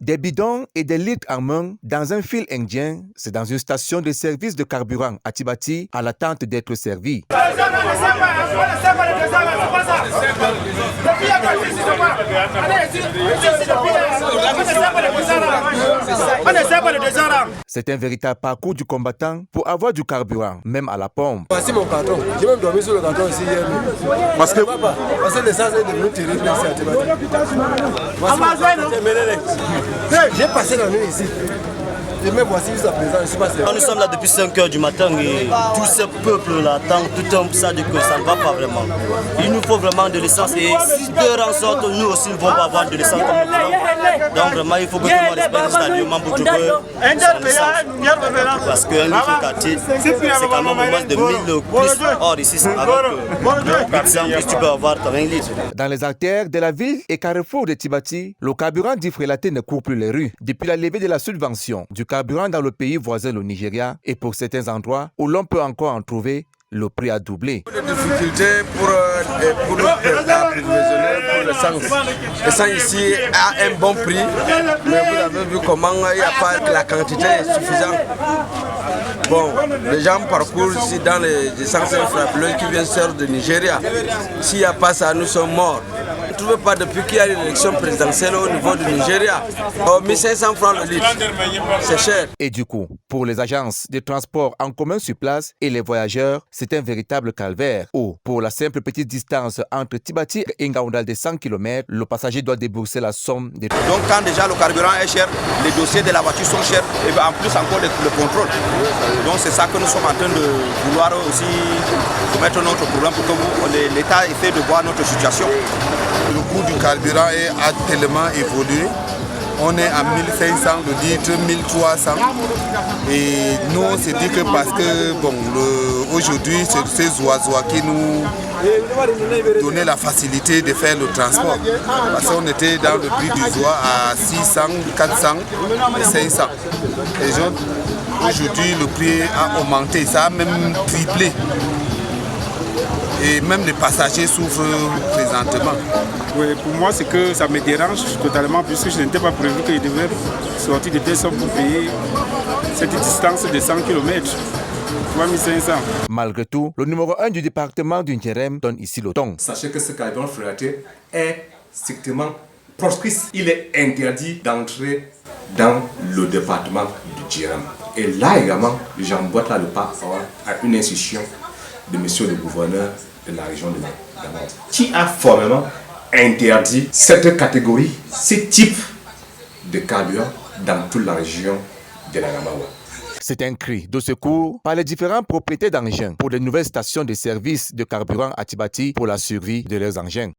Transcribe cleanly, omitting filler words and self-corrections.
Des bidons et des litres en main dans un fil indien, c'est dans une station de service de carburant à Tibati à l'attente d'être servi. C'est un véritable parcours du combattant pour avoir du carburant, même à la pompe. Voici mon carton. J'ai même dormi sur le carton ici hier. Parce que l'essence est devenue terrible ici à Tibati. J'ai passé la nuit ici. Et même voici jusqu'à présent, je suis passé. Nous sommes là depuis 5 h du matin et tout ce peuple-là attend tout un ça dit que ça ne va pas vraiment. Il nous faut vraiment de l'essence et si de en sorte, nous aussi ne vont pas avoir de l'essence comme nous voulons. Donc vraiment, il faut que tout le monde respecte ce stadium pour trouver son essence. Parce qu'un litre quartier, c'est quand même au moins de 1000 plus. Or ici, avec 800 plus, tu peux avoir 20 litres. Dans les artères de la ville et carrefour de Tibati, le carburant dit frélaté ne court plus les rues. Depuis la levée de la subvention du carburant dans le pays voisin, le Nigeria, et pour certains endroits où l'on peut encore en trouver, le prix a doublé. Des difficultés pour l'approvisionner pour l'essence. L'essence ici a un bon prix, mais vous avez vu comment il n'y a pas la quantité suffisante. Bon, les gens parcourent ici dans les essences frappeleuses qui viennent sortir de Nigeria. S'il n'y a pas ça, nous sommes morts. Vous ne trouvez pas depuis qu'il y a l'élection présidentielle au niveau du Nigeria. 1500 francs le litre, c'est cher. Et du coup, pour les agences de transport en commun sur place et les voyageurs, c'est un véritable calvaire. Ou pour la simple petite distance entre Tibati et Ngaoundal de 100 km, le passager doit débourser la somme de... Donc quand déjà le carburant est cher, les dossiers de la voiture sont chers et en plus encore le contrôle. Donc c'est ça que nous sommes en train de vouloir aussi mettre notre problème pour que l'État essaie de voir notre situation. Le coût du carburant a tellement évolué. On est à 1500 le litre, 1300. Et nous, on s'est dit que parce que bon, aujourd'hui, c'est ces oiseaux qui nous donnaient la facilité de faire le transport. Parce qu'on était dans le prix du zoa à 600, 400 et 500. Et aujourd'hui, le prix a augmenté, ça a même triplé. Et même les passagers souffrent présentement. Oui, pour moi, c'est que ça me dérange totalement puisque je n'étais pas prévu que je devais sortir de personnes pour payer cette distance de 100 km. 3500. Malgré tout, le numéro 1 du département du Ndjerem donne ici le ton. Sachez que ce carburant frélaté est strictement proscrit. Il est interdit d'entrer dans le département du Ndjerem. Et là également, j'emboîte là le pas à une institution de monsieur le gouverneur de la région de Damant, qui a formellement interdit cette catégorie, ce type de carburant dans toute la région de la Gamawa. C'est un cri de secours par les différents propriétaires d'engins pour de nouvelles stations de service de carburant à Tibati pour la survie de leurs engins.